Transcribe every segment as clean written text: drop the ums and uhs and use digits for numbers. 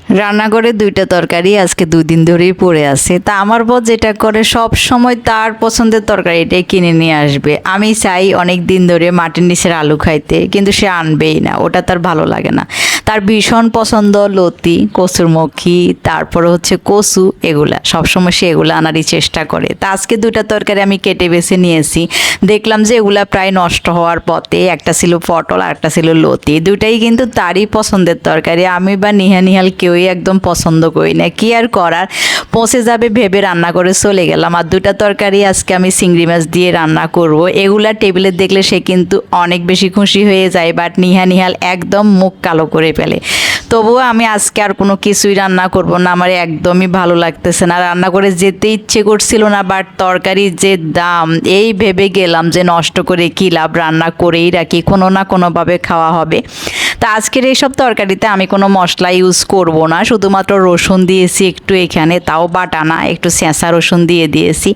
রান্নাঘরে দুইটা তরকারি আজকে 2 দিন ধরেই পড়ে আছে। তা আমার বর যেটা করে সব সময় তার পছন্দের তরকারিটাই কিনে নিয়ে আসবে। আমি চাই অনেক দিন ধরে মাটির নিচের আলু খাইতে, কিন্তু সে আনবেই না, ওটা তার ভালো লাগে না। তার ভীষণ পছন্দ লতি, কচুরমুখী, তারপরে হচ্ছে কচু, এগুলা সবসময় সে এগুলো আনারই চেষ্টা করে। তা আজকে দুইটা তরকারি আমি কেটে বেছে নিয়েছি, দেখলাম যে এগুলা প্রায় নষ্ট হওয়ার পথে। একটা ছিল পটল আর একটা ছিল লতি, দুটাই কিন্তু তারই পছন্দের তরকারি। আমি বা নিহাল কেউই একদম পছন্দ করি না, কি আর করার, পচে যাবে ভেবে রান্না করে চলে গেলাম। আর দুটা তরকারি আজকে আমি চিংড়ি মাছ দিয়ে রান্না করব। এগুলা টেবিলে দেখলে সে কিন্তু অনেক বেশি খুশি হয়ে যায়, বাট নিহাল একদম মুখ কালো করে ফেলে। তবুও আমি আজকে আর কোনো কিছুই রান্না করব না, আমার একদমই ভালো লাগতেছে না, রান্না করে যেতে ইচ্ছে করছিল না। বাট তরকারির যে দাম, এই ভেবে গেলাম যে নষ্ট করে কী লাভ, রান্না করেই রাখি, কোনো না কোনোভাবে খাওয়া হবে। তা আজকের এইসব তরকারিতে আমি কোনো মশলা ইউজ করব না, শুধুমাত্র রসুন দিয়েছি একটু এখানে, তাও বাটা না, একটু ছেঁচা রসুন দিয়ে দিয়েছি।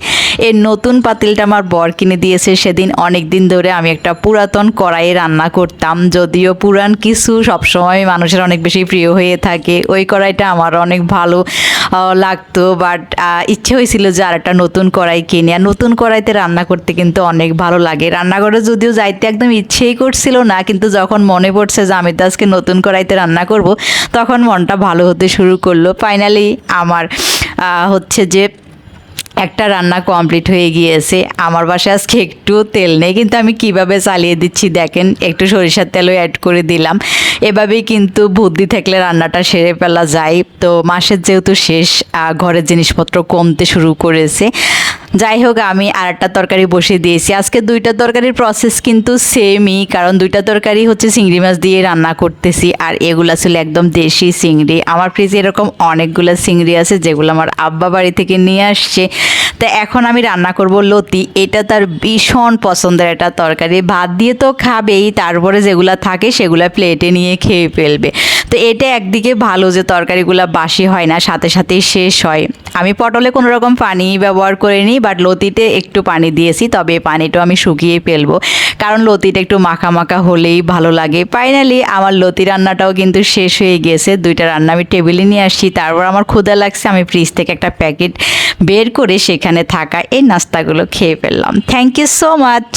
এর নতুন পাতিলটা আমার বর কিনে দিয়েছে সেদিন। অনেক দিন ধরে আমি একটা পুরাতন কড়াইয়ে রান্না করতাম, যদিও পুরান কিছু সবসময় মানুষের অনেক বেশি প্রিয় হয়ে থাকে। ওই কড়াইটা আমার অনেক ভালো লাগতো, বাট ইচ্ছে হয়েছিল যে আর একটা নতুন কড়াই কিনে। আর নতুন কড়াইতে রান্না করতে কিন্তু অনেক ভালো লাগে। রান্নাঘরে যদিও যাইতে একদম ইচ্ছেই করছিল না, কিন্তু যখন মনে পড়ছে যে আমি তো আজকে নতুন কড়াইতে রান্না করব, তখন মনটা ভালো হতে শুরু করলো। ফাইনালি আমার হচ্ছে যে একটা রান্না কমপ্লিট হয়ে গিয়েছে। আমার বাসায় আজকে একটু তেল নেই, কিন্তু আমি কিভাবে চালিয়ে দিচ্ছি দেখেন, একটু সরিষার তেলও অ্যাড করে দিলাম। এভাবেই কিন্তু বুদ্ধি থাকলে রান্নাটা সেরে ফেলা যায়। তো মাসের যেহেতু শেষ, ঘরের জিনিসপত্র কমতে শুরু করেছে। যাই হোক, আমি আর একটা তরকারি বসিয়ে দিয়েছি। আজকে দুইটা তরকারির প্রসেস কিন্তু সেমই, কারণ দুইটা তরকারি হচ্ছে চিংড়ি মাছ দিয়ে রান্না করতেছি। আর এগুলা ছিল একদম দেশি চিংড়ি। আমার ফ্রিজে এরকম অনেকগুলো চিংড়ি আছে যেগুলো আমার আব্বা বাড়ি থেকে নিয়ে আসছে। তা এখন আমি রান্না করব লতি। এটা তার ভীষণ পছন্দের একটা তরকারি, ভাত দিয়ে তো খাবেই, তারপরে যেগুলো থাকে সেগুলো প্লেটে নিয়ে খেয়ে ফেলবে। তো এটা একদিকে ভালো যে তরকারিগুলো বাসি হয় না, সাথে সাথেই শেষ হয়। আমি পটলে কোনো রকম পানি ব্যবহার করিনি, বাট লতিতে একটু পানি দিয়েছি, তবে পানিটাও আমি শুকিয়ে ফেলবো, কারণ লতিটা একটু মাখা মাখা হলেই ভালো লাগে। ফাইনালি আমার লতি রান্নাটাও কিন্তু শেষ হয়ে গেছে। দুইটা রান্না আমি টেবিলে নিয়ে আসছি, তারপর আমার ক্ষুধা লাগছে, আমি ফ্রিজ থেকে একটা প্যাকেট বের করে সেখানে থাকা এই নাস্তাগুলো খেয়ে ফেললাম। Thank you so much.